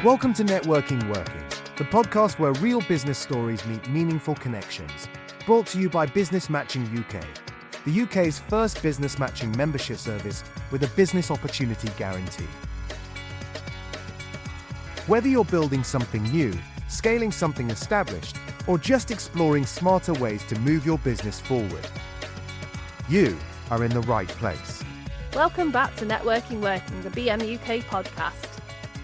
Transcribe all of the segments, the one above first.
Welcome to Networking Working, the podcast where real business stories meet meaningful connections. Brought to you by Business Matching UK, the UK's first business matching membership service with a business opportunity guarantee. Whether you're building something new, scaling something established, or just exploring smarter ways to move your business forward, you are in the right place. Welcome back to Networking Working, the BM UK podcast.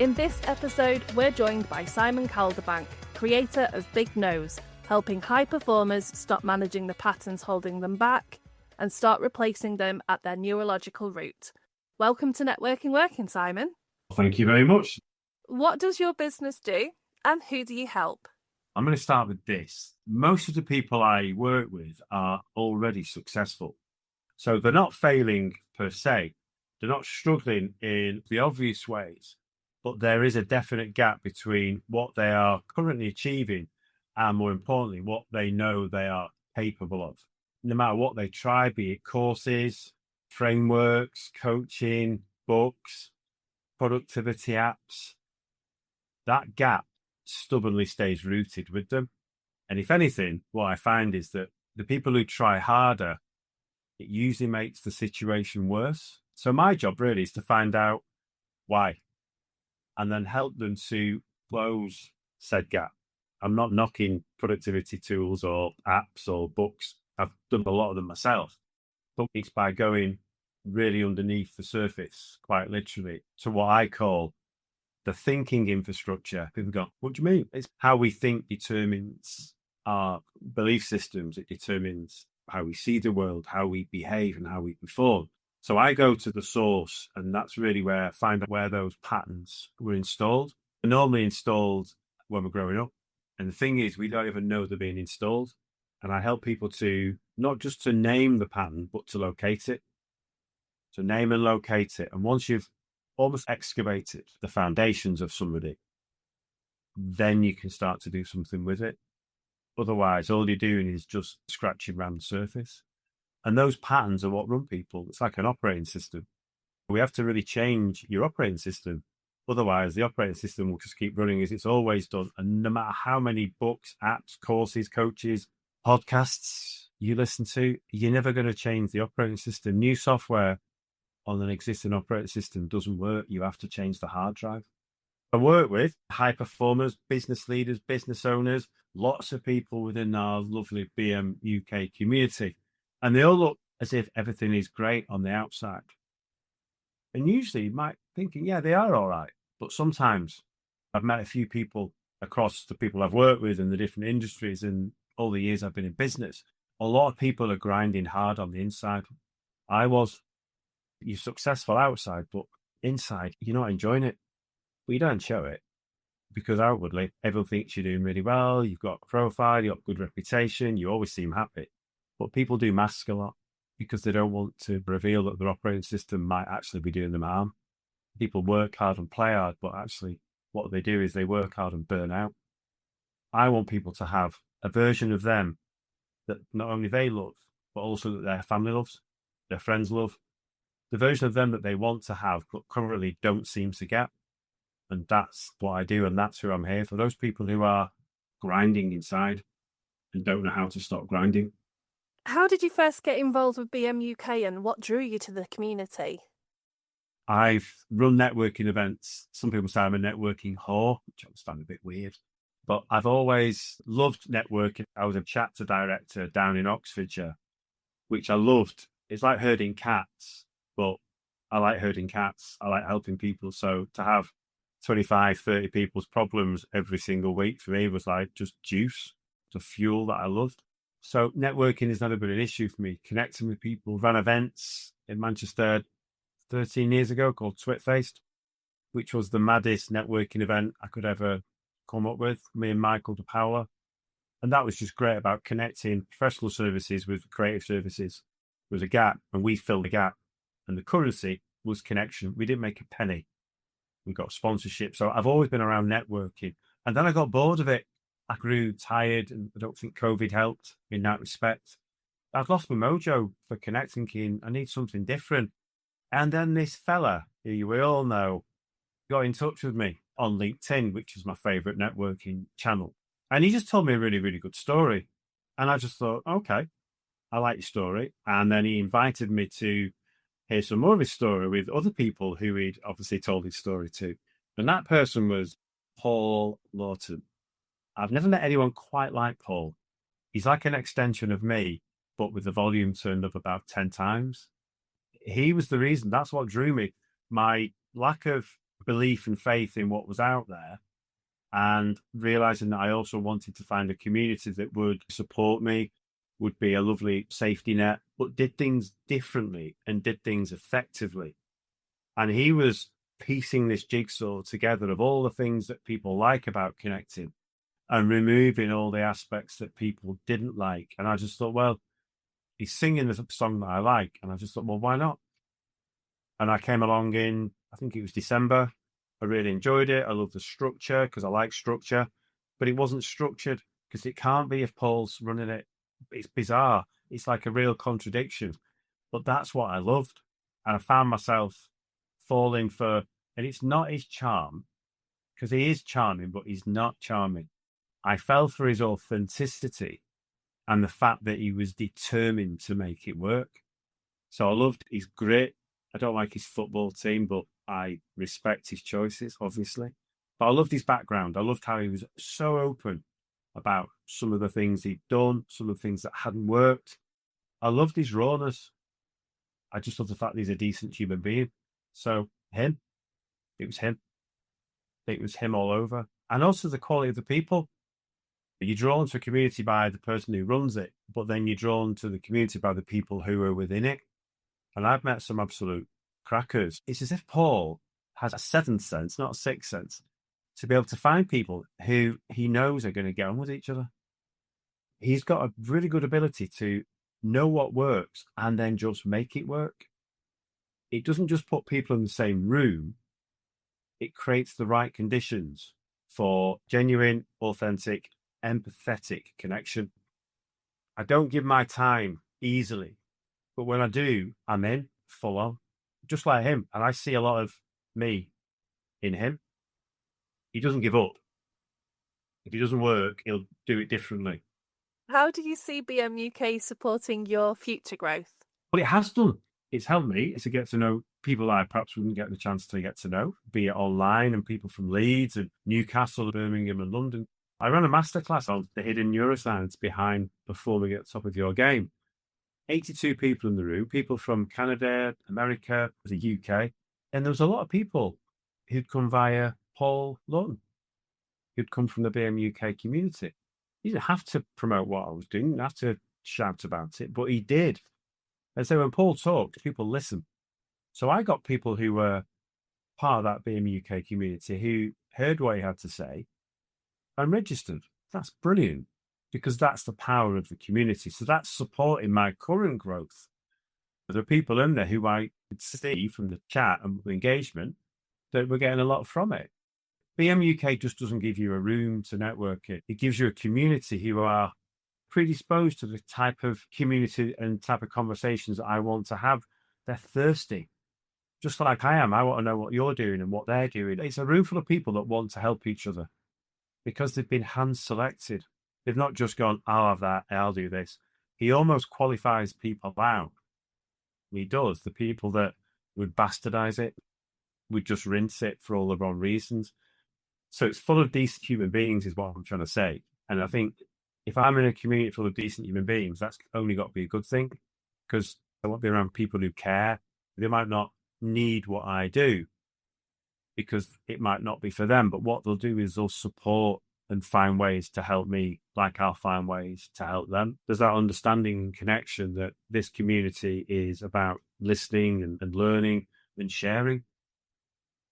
In this episode, we're joined by Simon Calderbank, creator of Big Nose, helping high performers stop managing the patterns holding them back and start replacing them at their neurological root. Welcome to Networking Working, Simon. Thank you very much. What does your business do and who do you help? I'm going to start with this. Most of the people I work with are already successful. So they're not failing per se. They're not struggling in the obvious ways. But there is a definite gap between what they are currently achieving and, more importantly, what they know they are capable of. No matter what they try, be it courses, frameworks, coaching, books, productivity apps, that gap stubbornly stays rooted with them. And if anything, what I find is that the people who try harder, it usually makes the situation worse. So my job really is to find out why, and then help them to close said gap. I'm not knocking productivity tools or apps or books. I've done a lot of them myself. But it's by going really underneath the surface, quite literally, to what I call the thinking infrastructure. People go, what do you mean? It's how we think determines our belief systems. It determines how we see the world, how we behave, and how we perform. So I go to the source, and that's really where I find out where those patterns were installed. They're normally installed when we're growing up. And the thing is, we don't even know they're being installed. And I help people to not just to name the pattern, but to locate it. So name and locate it. And once you've almost excavated the foundations of somebody, then you can start to do something with it. Otherwise, all you're doing is just scratching around the surface. And those patterns are what run people. It's like an operating system. We have to really change your operating system. Otherwise, the operating system will just keep running as it's always done. And no matter how many books, apps, courses, coaches, podcasts you listen to, you're never going to change the operating system. New software on an existing operating system doesn't work. You have to change the hard drive. I work with high performers, business leaders, business owners, lots of people within our lovely BM UK community. And they all look as if everything is great on the outside. And usually you might thinking, yeah, they are all right. But sometimes I've met a few people across the people I've worked with in the different industries and all the years I've been in business. A lot of people are grinding hard on the inside. You're successful outside, but inside, you're not enjoying it. But you don't show it because outwardly, everyone thinks you're doing really well. You've got a profile, you've got good reputation. You always seem happy. But people do mask a lot because they don't want to reveal that their operating system might actually be doing them harm. People work hard and play hard, but actually what they do is they work hard and burn out. I want people to have a version of them that not only they love, but also that their family loves, their friends love. The version of them that they want to have, but currently don't seem to get. And that's what I do, and that's who I'm here for. Those people who are grinding inside and don't know how to stop grinding. How did you first get involved with BM UK and what drew you to the community? I've run networking events. Some people say I'm a networking whore, which I always find a bit weird. But I've always loved networking. I was a chapter director down in Oxfordshire, which I loved. It's like herding cats, but I like herding cats. I like helping people. So to have 25, 30 people's problems every single week for me was like just juice, the fuel that I loved. So networking has never been an issue for me. Connecting with people, ran events in Manchester 13 years ago called Twitfaced, which was the maddest networking event I could ever come up with, me and Michael DePaula. And that was just great about connecting professional services with creative services. There was a gap and we filled the gap. And the currency was connection. We didn't make a penny. We got sponsorship. So I've always been around networking. And then I got bored of it. I grew tired and I don't think COVID helped in that respect. I've lost my mojo for connecting, Keen. I need something different. And then this fella, who we all know, got in touch with me on LinkedIn, which is my favorite networking channel. And he just told me a really, really good story. And I just thought, okay, I like your story. And then he invited me to hear some more of his story with other people who he'd obviously told his story to. And that person was Paul Lawton. I've never met anyone quite like Paul. He's like an extension of me, but with the volume turned up about 10 times. He was the reason. That's what drew me. My lack of belief and faith in what was out there, and realizing that I also wanted to find a community that would support me, would be a lovely safety net, but did things differently and did things effectively. And he was piecing this jigsaw together of all the things that people like about connecting and removing all the aspects that people didn't like. And I just thought, well, he's singing the song that I like. And I just thought, well, why not? And I came along in, I think it was December. I really enjoyed it. I love the structure because I like structure, but it wasn't structured because it can't be if Paul's running it. It's bizarre. It's like a real contradiction, but that's what I loved. And I found myself falling for, and it's not his charm, because he is charming, but he's not charming. I fell for his authenticity and the fact that he was determined to make it work. So I loved his grit. I don't like his football team, but I respect his choices, obviously. But I loved his background. I loved how he was so open about some of the things he'd done, some of the things that hadn't worked. I loved his rawness. I just love the fact that he's a decent human being. So him, it was him. It was him all over. And also the quality of the people. You're drawn to a community by the person who runs it, but then you're drawn to the community by the people who are within it. And I've met some absolute crackers. It's as if Paul has a seventh sense, not a sixth sense, to be able to find people who he knows are going to get on with each other. He's got a really good ability to know what works and then just make it work. It doesn't just put people in the same room. It creates the right conditions for genuine, authentic, empathetic connection. I don't give my time easily, but when I do, I'm in full on, just like him. And I see a lot of me in him. He doesn't give up. If it doesn't work, he'll do it differently. How do you see BM UK supporting your future growth? Well, it has done. It's helped me to get to know people I perhaps wouldn't get the chance to get to know, be it online and people from Leeds and Newcastle, Birmingham and London. I ran a masterclass on the hidden neuroscience behind performing at the top of your game. 82 people in the room, people from Canada, America, the UK. And there was a lot of people who'd come via Paul Lawton, who'd come from the BM UK community. He didn't have to promote what I was doing, didn't have to shout about it, but he did. And so when Paul talked, people listened. So I got people who were part of that BM UK community who heard what he had to say and registered. That's brilliant, because that's the power of the community. So that's supporting my current growth. There are people in there who I could see from the chat and the engagement that we're getting a lot from it. BM UK just doesn't give you a room to network it. It gives you a community who are predisposed to the type of community and type of conversations that I want to have. They're thirsty, just like I am. I want to know what you're doing and what they're doing. It's a room full of people that want to help each other because they've been hand-selected. They've not just gone, I'll have that, I'll do this. He almost qualifies people out. He does. The people that would bastardize it, would just rinse it for all the wrong reasons. So it's full of decent human beings is what I'm trying to say. And I think if I'm in a community full of decent human beings, that's only got to be a good thing, because I won't be around people who care. They might not need what I do because it might not be for them, but what they'll do is they'll support and find ways to help me, like I'll find ways to help them. There's that understanding and connection that this community is about listening and learning and sharing,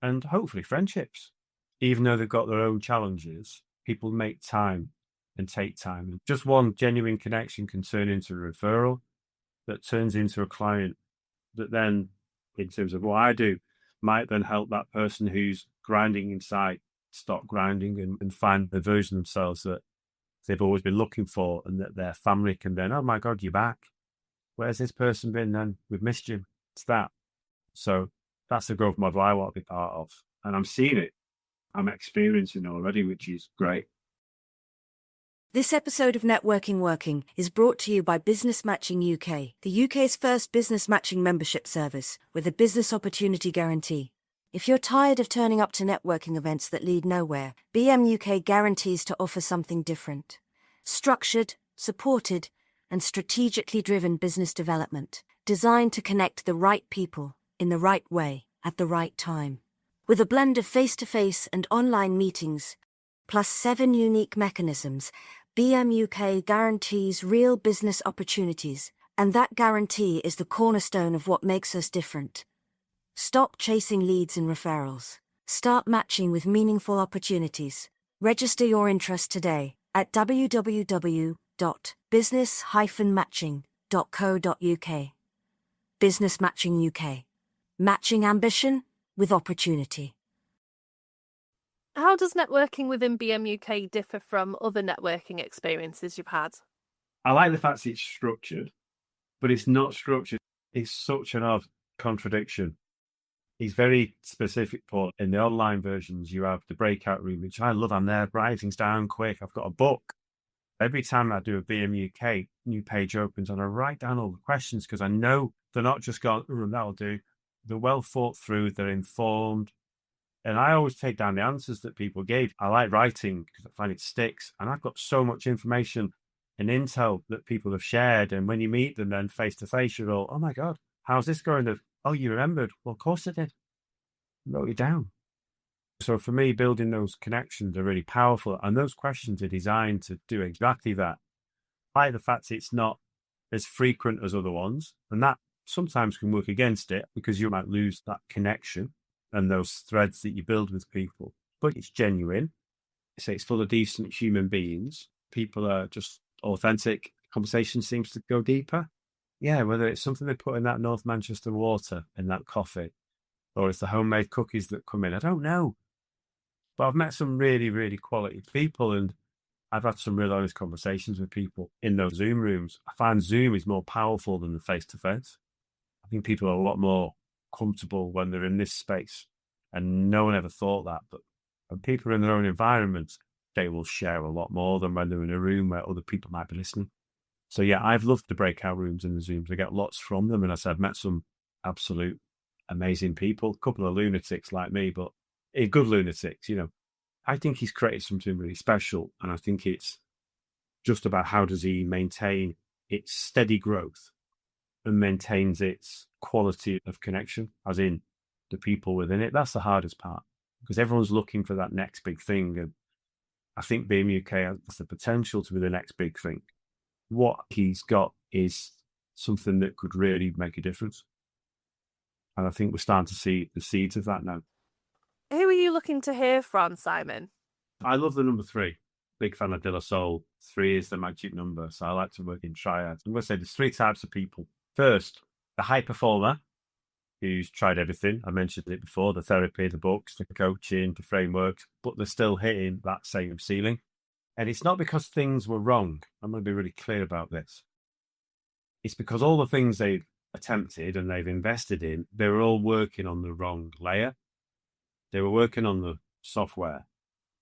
and hopefully friendships. Even though they've got their own challenges, people make time and take time. And just one genuine connection can turn into a referral that turns into a client that then, in terms of what I do, might then help that person who's grinding inside stop grinding and find the version of themselves that they've always been looking for, and that their family can then, oh my God, you're back. Where's this person been then? We've missed you. It's that. So that's the growth model I want to be part of. And I'm seeing it. I'm experiencing already, which is great. This episode of Networking Working is brought to you by Business Matching UK, the UK's first business matching membership service with a business opportunity guarantee. If you're tired of turning up to networking events that lead nowhere, BM UK guarantees to offer something different. Structured, supported, and strategically driven business development, designed to connect the right people in the right way at the right time. With a blend of face-to-face and online meetings, plus 7 unique mechanisms, BM UK guarantees real business opportunities, and that guarantee is the cornerstone of what makes us different. Stop chasing leads and referrals. Start matching with meaningful opportunities. Register your interest today at www.business-matching.co.uk. Business Matching UK. Matching ambition with opportunity. How does networking within BM UK differ from other networking experiences you've had? I like the fact it's structured, but it's not structured. It's such an odd contradiction. It's very specific, Paul. In the online versions, you have the breakout room, which I love. I'm there, writing's down quick. I've got a book. Every time I do a BM UK, new page opens and I write down all the questions because I know they're not just gone, that'll do. They're well thought through, they're informed. And I always take down the answers that people gave. I like writing because I find it sticks. And I've got so much information and intel that people have shared. And when you meet them then face to face, you're all, oh my God, how's this going? Oh, you remembered? Well, of course I did. I wrote it down. So for me, building those connections are really powerful. And those questions are designed to do exactly that. I like the fact it's not as frequent as other ones. And that sometimes can work against it because you might lose that connection and those threads that you build with people. But it's genuine. So it's full of decent human beings. People are just authentic. Conversation seems to go deeper. Yeah, whether it's something they put in that North Manchester water in that coffee, or it's the homemade cookies that come in, I don't know. But I've met some really, really quality people, and I've had some real honest conversations with people in those Zoom rooms. I find Zoom is more powerful than the face-to-face. I think people are a lot more comfortable when they're in this space, and no one ever thought that. But when people are in their own environment, they will share a lot more than when they're in a room where other people might be listening. So yeah, I've loved the breakout rooms and the Zooms. I get lots from them, and as I've met some absolute amazing people, a couple of lunatics like me, but good lunatics, you know. I think he's created something really special, and I think it's just about how does he maintain its steady growth and maintains its quality of connection, as in the people within it. That's the hardest part, because everyone's looking for that next big thing, and I think BM UK has the potential to be the next big thing. What he's got is something that could really make a difference. And I think we're starting to see the seeds of that now. Who are you looking to hear from, Simon? I love the number 3. Big fan of De La Soul. 3 is the magic number. So I like to work in triads. I'm going to say there's 3 types of people. First, the high performer who's tried everything. I mentioned it before, the therapy, the books, the coaching, the frameworks, but they're still hitting that same ceiling. And it's not because things were wrong. I'm going to be really clear about this. It's because all the things they've attempted and they've invested in, they were all working on the wrong layer. They were working on the software,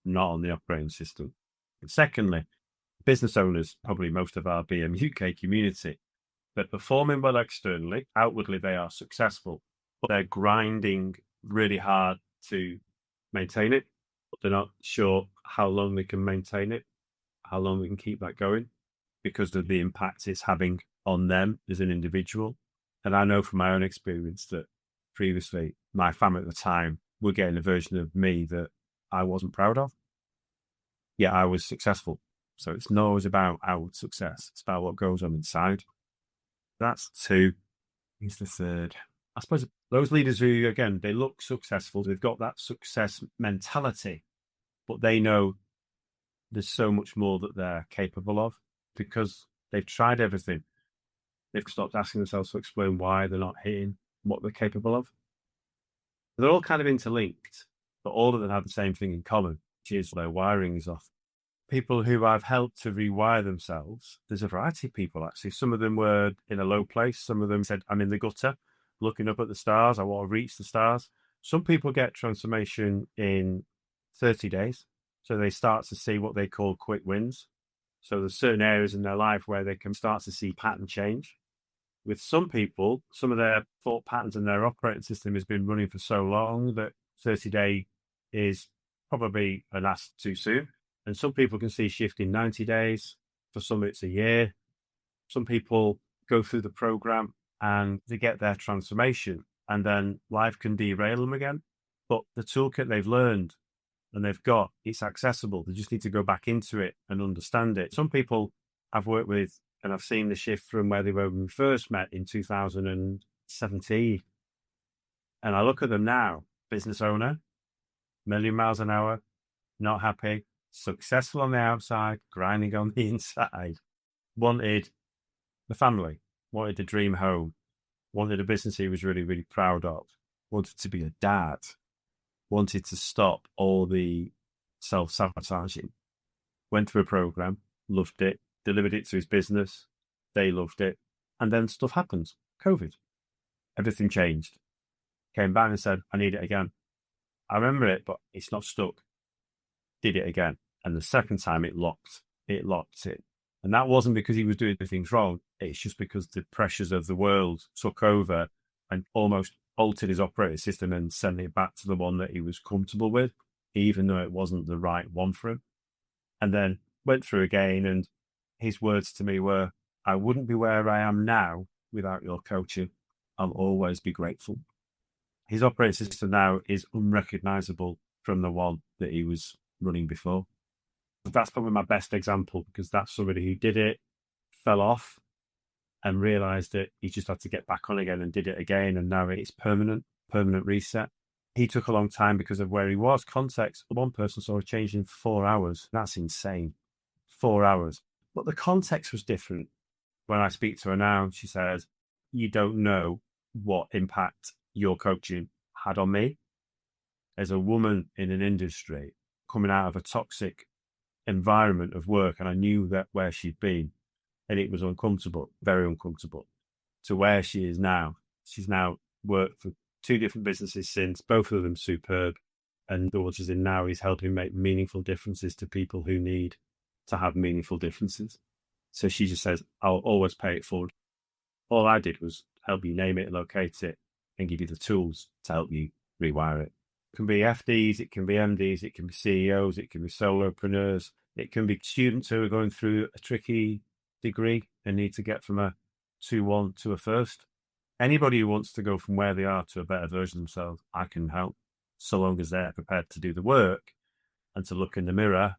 not on the operating system. And secondly, business owners, probably most of our BM UK community, they're performing well externally. Outwardly, they are successful, but they're grinding really hard to maintain it. But they're not sure how long they can maintain it, how long we can keep that going, because of the impact it's having on them as an individual. And I know from my own experience that previously my family at the time were getting a version of me that I wasn't proud of. Yet I was successful. So it's not always about outward success. It's about what goes on inside. That's 2. Who's the 3rd? I suppose those leaders who, again, they look successful. They've got that success mentality, but they know there's so much more that they're capable of because they've tried everything. They've stopped asking themselves to explain why they're not hitting what they're capable of. They're all kind of interlinked, but all of them have the same thing in common, which is their wiring is off. People who I've helped to rewire themselves, there's a variety of people actually. Some of them were in a low place. Some of them said, I'm in the gutter, looking up at the stars. I want to reach the stars. Some people get transformation in 30 days. So they start to see what they call quick wins. So there's certain areas in their life where they can start to see pattern change. With some people, some of their thought patterns and their operating system has been running for so long that 30-day is probably an ask too soon. And some people can see shift in 90 days. For some, it's a year. Some people go through the program and they get their transformation, and then life can derail them again. But the toolkit they've learned and they've got, it's accessible. They just need to go back into it and understand it. Some people I've worked with, and I've seen the shift from where they were when we first met in 2017. And I look at them now, business owner, million miles an hour, not happy, successful on the outside, grinding on the inside, wanted the family, wanted a dream home, wanted a business he was really, really proud of, wanted to be a dad, wanted to stop all the self-sabotaging, went through a program, loved it, delivered it to his business, they loved it, and then stuff happened, COVID. Everything changed. Came back and said, I need it again. I remember it, but it's not stuck. Did it again. And the second time it locked it. And that wasn't because he was doing things wrong. It's just because the pressures of the world took over and almost altered his operating system and sent it back to the one that he was comfortable with, even though it wasn't the right one for him. And then went through again, and his words to me were, I wouldn't be where I am now without your coaching. I'll always be grateful. His operating system now is unrecognizable from the one that he was running before. That's probably my best example, because that's somebody who did it, fell off, and realized that he just had to get back on again and did it again. And now it's permanent reset. He took a long time because of where he was. Context, one person saw a change in 4 hours. That's insane. 4 hours. But the context was different. When I speak to her now, she says, you don't know what impact your coaching had on me. As a woman in an industry coming out of a toxic environment of work, and I knew that where she'd been, and it was uncomfortable, very uncomfortable, to where she is now. She's now worked for 2 different businesses since, both of them superb, and what she's in now is helping make meaningful differences to people who need to have meaningful differences. So she just says, I'll always pay it forward. All I did was help you name it, locate it, and give you the tools to help you rewire it. It can be FDs, it can be MDs, it can be CEOs, it can be solopreneurs, it can be students who are going through a tricky degree and need to get from a 2-1 to a first. Anybody who wants to go from where they are to a better version of themselves, I can help, so long as they're prepared to do the work and to look in the mirror,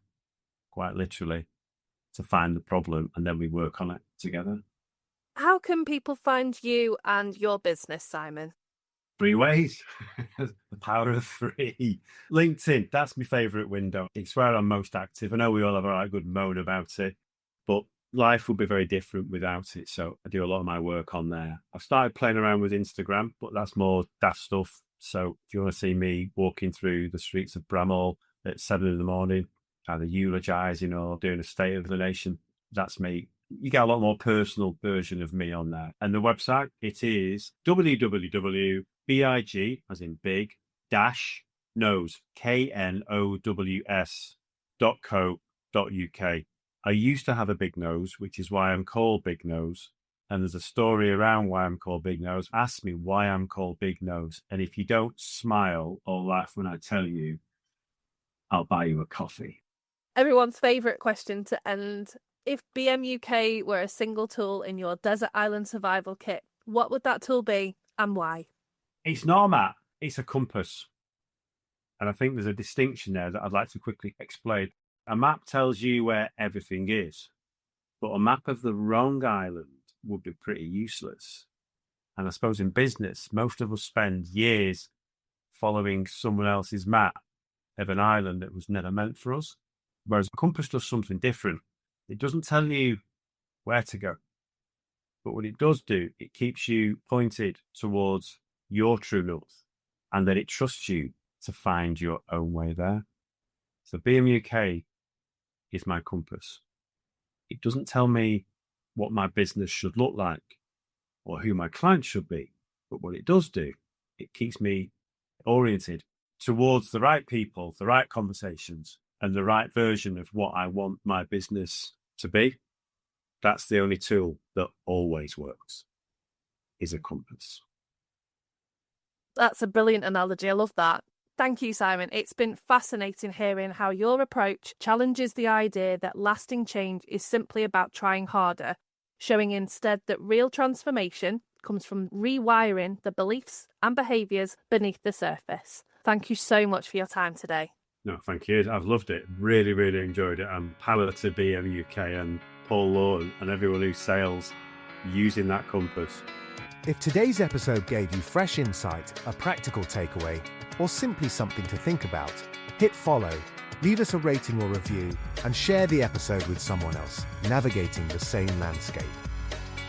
quite literally, to find the problem, and then we work on it together. How can people find you and your business, Simon? 3 ways. The power of 3. LinkedIn, that's my favourite window. It's where I'm most active. I know we all have a right good moan about it, but life would be very different without it. So I do a lot of my work on there. I've started playing around with Instagram, but that's more daft stuff. So if you want to see me walking through the streets of Bramall at 7 a.m, either eulogising or doing a state of the nation, that's me. You get a lot more personal version of me on there. And the website, it is www.big, as in big, dash, knows, knows.co.uk. I used to have a big nose, which is why I'm called Big Nose. And there's a story around why I'm called Big Nose. Ask me why I'm called Big Nose. And if you don't smile or laugh when I tell you, I'll buy you a coffee. Everyone's favourite question to end. If BMUK were a single tool in your desert island survival kit, what would that tool be and why? It's not a map, it's a compass. And I think there's a distinction there that I'd like to quickly explain. A map tells you where everything is, but a map of the wrong island would be pretty useless. And I suppose in business, most of us spend years following someone else's map of an island that was never meant for us. Whereas a compass does something different. It doesn't tell you where to go. But what it does do, it keeps you pointed towards your true north, and then it trusts you to find your own way there. So BMUK is my compass. It doesn't tell me what my business should look like or who my clients should be. But what it does do, it keeps me oriented towards the right people, the right conversations, and the right version of what I want my business to be, that's the only tool that always works, is a compass. That's a brilliant analogy. I love that. Thank you, Simon. It's been fascinating hearing how your approach challenges the idea that lasting change is simply about trying harder, showing instead that real transformation comes from rewiring the beliefs and behaviours beneath the surface. Thank you so much for your time today. No, thank you. I've loved it. Really, really enjoyed it. And power to BM UK and Paul Law and everyone who sails using that compass. If today's episode gave you fresh insight, a practical takeaway, or simply something to think about, hit follow, leave us a rating or review, and share the episode with someone else navigating the same landscape.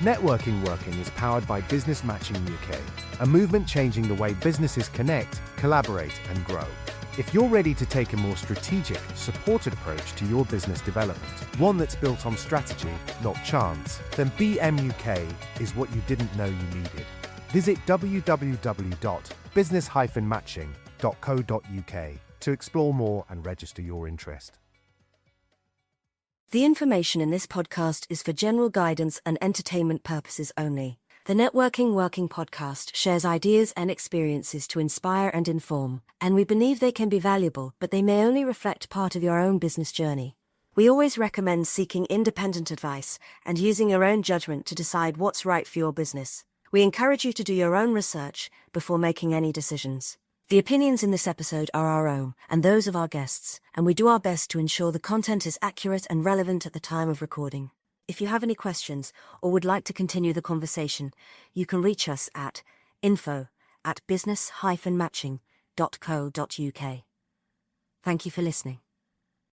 Networking Working is powered by Business Matching UK, a movement changing the way businesses connect, collaborate, and grow. If you're ready to take a more strategic, supported approach to your business development, one that's built on strategy, not chance, then BM UK is what you didn't know you needed. Visit www.business-matching.co.uk to explore more and register your interest. The information in this podcast is for general guidance and entertainment purposes only. The Networking Working podcast shares ideas and experiences to inspire and inform, and we believe they can be valuable, but they may only reflect part of your own business journey. We always recommend seeking independent advice and using your own judgment to decide what's right for your business. We encourage you to do your own research before making any decisions. The opinions in this episode are our own and those of our guests, and we do our best to ensure the content is accurate and relevant at the time of recording. If you have any questions or would like to continue the conversation, you can reach us at info@business-matching.co.uk. Thank you for listening.